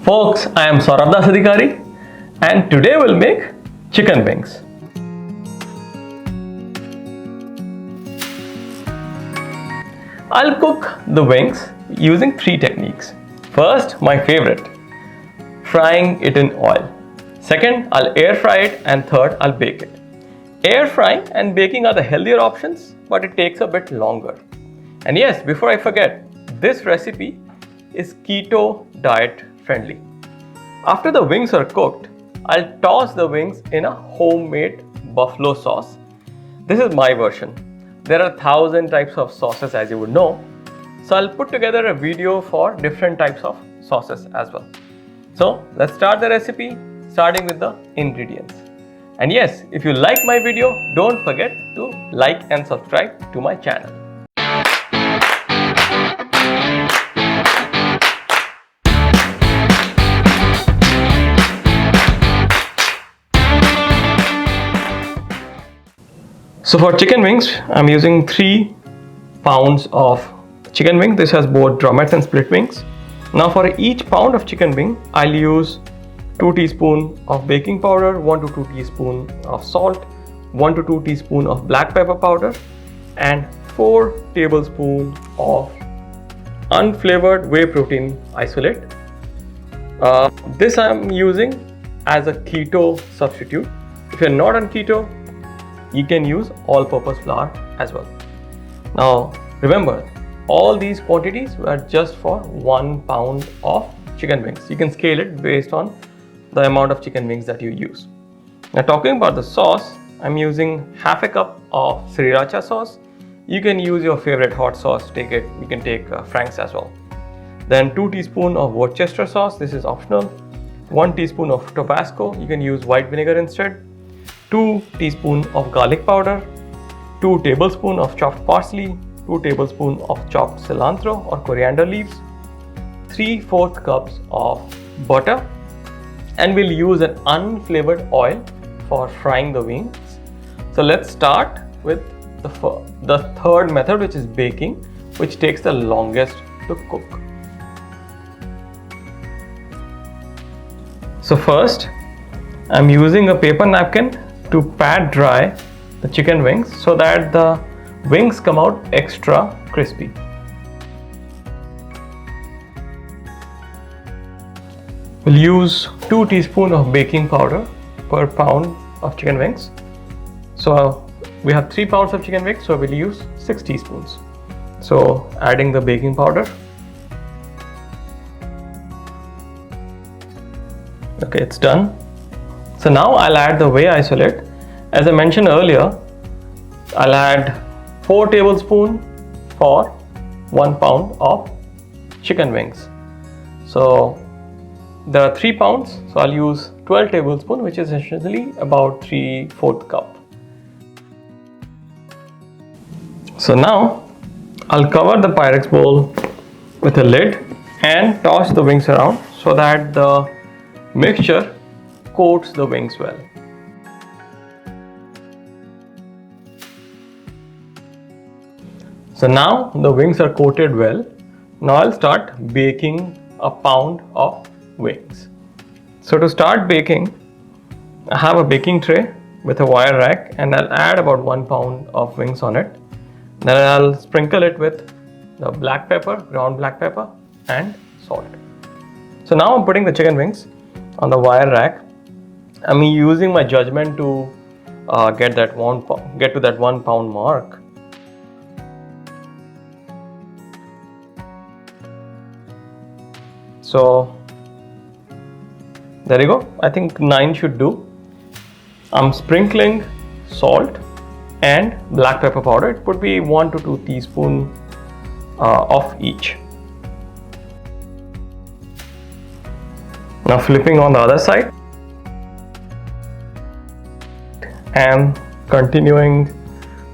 Folks, I am Saurabh and today we'll make chicken wings. I'll cook the wings using 3 techniques. First, my favorite, frying it in oil. Second, I'll air fry it, and third, I'll bake it. Air frying and baking are the healthier options, but it takes a bit longer. And yes, before I forget, this recipe is keto diet friendly. After the wings are cooked, I'll toss the wings in a homemade buffalo sauce. This is my version. There are 1,000 types of sauces, as you would know. So I'll put together a video for different types of sauces as well. So let's start the recipe, starting with the ingredients. And yes, if you like my video, don't forget to like and subscribe to my channel. So for chicken wings, I'm using 3 pounds of chicken wing. This has both drumettes and split wings. Now for each pound of chicken wing, I'll use 2 teaspoons of baking powder, 1 to 2 teaspoons of salt, 1 to 2 teaspoons of black pepper powder, and 4 tablespoons of unflavored whey protein isolate. This I'm using as a keto substitute. If you're not on keto, you can use all-purpose flour as well. Now remember, all these quantities were just for 1 pound of chicken wings. You can scale it based on the amount of chicken wings that you use. Now talking about the sauce, I'm using half a cup of Sriracha sauce. You can use your favorite hot sauce. You can take Frank's as well. Then 2 teaspoons of Worcestershire sauce. This is optional. 1 teaspoon of Tabasco. You can use white vinegar instead. 2 teaspoons of garlic powder, 2 tablespoons of chopped parsley, 2 tablespoons of chopped cilantro or coriander leaves, 3/4 cups of butter, and we'll use an unflavored oil for frying the wings. So let's start with the third method, which is baking, which takes the longest to cook. So first, I'm using a paper napkin to pat dry the chicken wings so that the wings come out extra crispy. We'll use 2 teaspoons of baking powder per pound of chicken wings. So we have 3 pounds of chicken wings, so we'll use 6 teaspoons. So adding the baking powder. Okay, it's done. So now I'll add the whey isolate. As I mentioned earlier, I'll add 4 tablespoons for 1 pound of chicken wings. So there are 3 pounds, so I'll use 12 tablespoons, which is essentially about 3/4 cup. So now I'll cover the Pyrex bowl with a lid and toss the wings around so that the mixture coats the wings well. So now the wings are coated well. Now I'll start baking a pound of wings. So to start baking, I have a baking tray with a wire rack, and I'll add about 1 pound of wings on it. Then I'll sprinkle it with the black pepper, ground black pepper, and salt. So now I'm putting the chicken wings on the wire rack. I'm using my judgment to get to that 1 pound mark. So there you go. I think 9 should do. I'm sprinkling salt and black pepper powder. It would be 1 to 2 teaspoons of each. Now flipping on the other side and continuing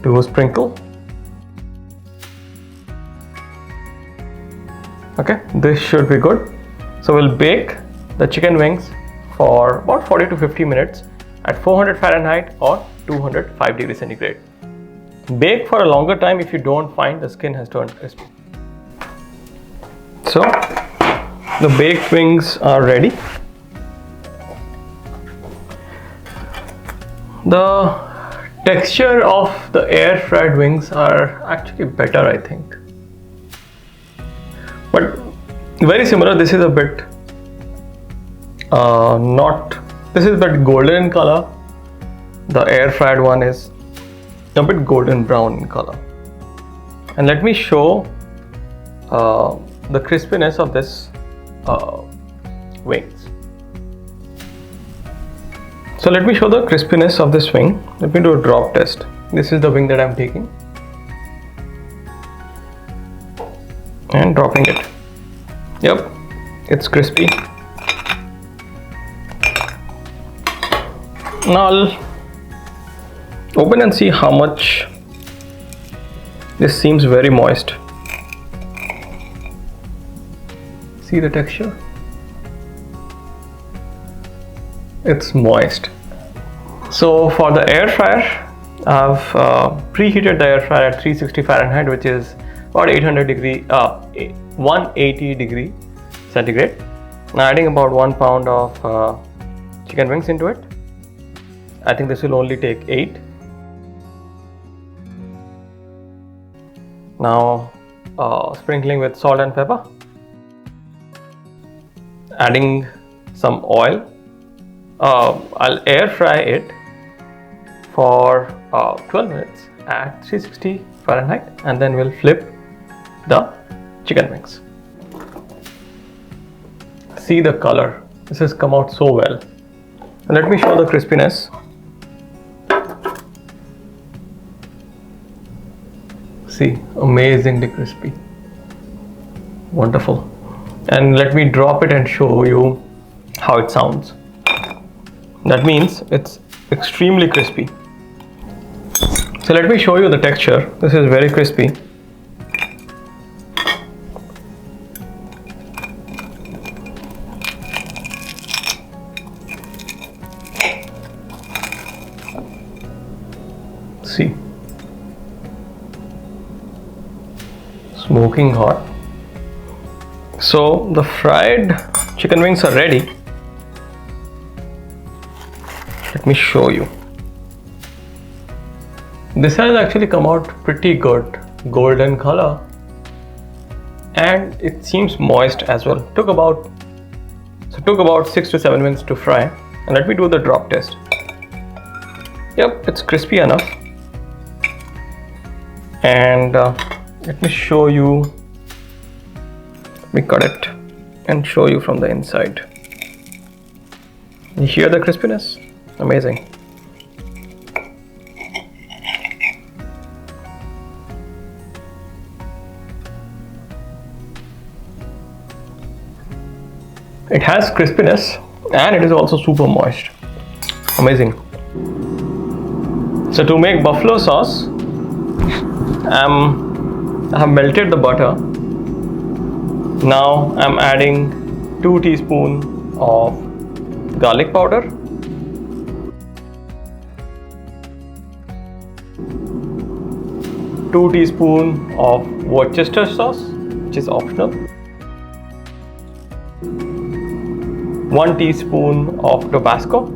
to sprinkle. Okay, this should be good. So we'll bake the chicken wings for about 40 to 50 minutes at 400 Fahrenheit or 205 degrees centigrade. Bake for a longer time if you don't find the skin has turned crispy. So The baked wings are ready. The texture of the air fried wings are actually better, I think. But very similar. This is a bit this is a bit golden in color. The air fried one is a bit golden brown in color. And let me show the crispiness of this wings. So let me show the crispiness of this wing. Let me do a drop test. This is the wing that I'm taking and dropping it. Yep, it's crispy. Now I'll open and see how much. This seems very moist. See the texture? It's moist. So for the air fryer, I've preheated the air fryer at 360 Fahrenheit, which is about 180 degree centigrade. Now adding about 1 pound of chicken wings into it. I think this will only take 8. Now sprinkling with salt and pepper. Adding some oil. I'll air fry it for 12 minutes at 360 Fahrenheit, and then we'll flip the chicken wings. See the color. This has come out so well. And let me show the crispiness. See, amazingly crispy. Wonderful. And let me drop it and show you how it sounds. That means it's extremely crispy. So let me show you the texture. This is very crispy. See. Smoking hot. So the fried chicken wings are ready. Let me show you. This has actually come out pretty good, golden color, and it seems moist as well. Took about 6 to 7 minutes to fry. And let me do the drop test. Yep, it's crispy enough. And let me show you. Let me cut it and show you from the inside. You hear the crispiness? Amazing. It has crispiness and it is also super moist. Amazing. So to make buffalo sauce, I have melted the butter. Now I'm adding 2 teaspoons of garlic powder, 2 teaspoons of Worcestershire sauce, which is optional, 1 teaspoon of Tabasco,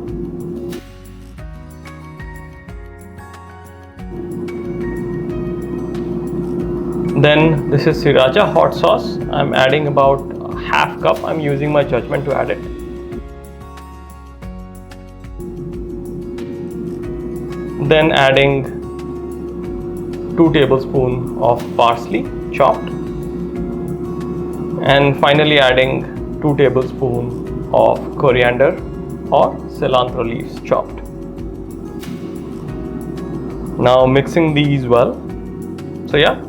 then this is Sriracha hot sauce. I'm adding about half cup. I'm using my judgment to add it. Then adding 2 tablespoons of parsley chopped, and finally adding 2 tablespoons of coriander or cilantro leaves chopped. Now mixing these well. So yeah,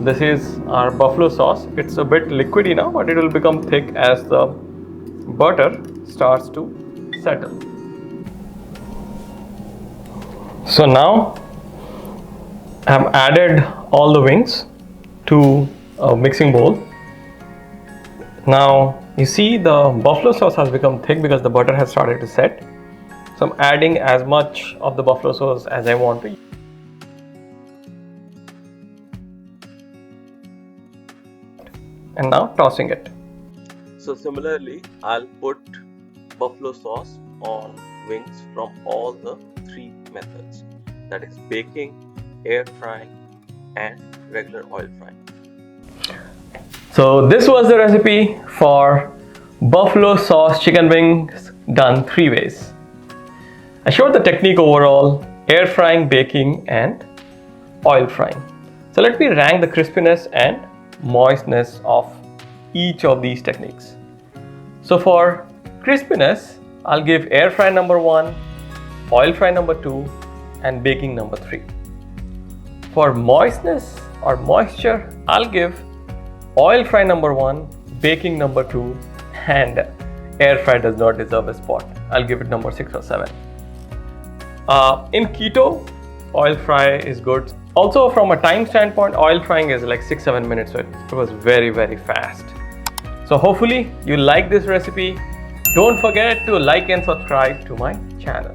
this is our buffalo sauce. It's a bit liquidy now, but it will become thick as the butter starts to settle. So now I've added all the wings to a mixing bowl. Now you see the buffalo sauce has become thick because the butter has started to set. So I'm adding as much of the buffalo sauce as I want to. And now tossing it. So similarly, I'll put buffalo sauce on wings from all the three methods, that is baking, air frying and regular oil frying. So this was the recipe for buffalo sauce chicken wings done 3 ways. I showed the technique overall: air frying, baking and oil frying. So let me rank the crispiness and moistness of each of these techniques. So for crispiness, I'll give air fry number 1, oil fry number 2 and baking number 3. For moistness or moisture, I'll give oil fry number 1, baking number 2 and air fry does not deserve a spot. I'll give it number 6 or 7. In keto, oil fry is good. Also from a time standpoint, oil frying is like 6-7 minutes, so it was very fast. So hopefully you like this recipe. Don't forget to like and subscribe to my channel.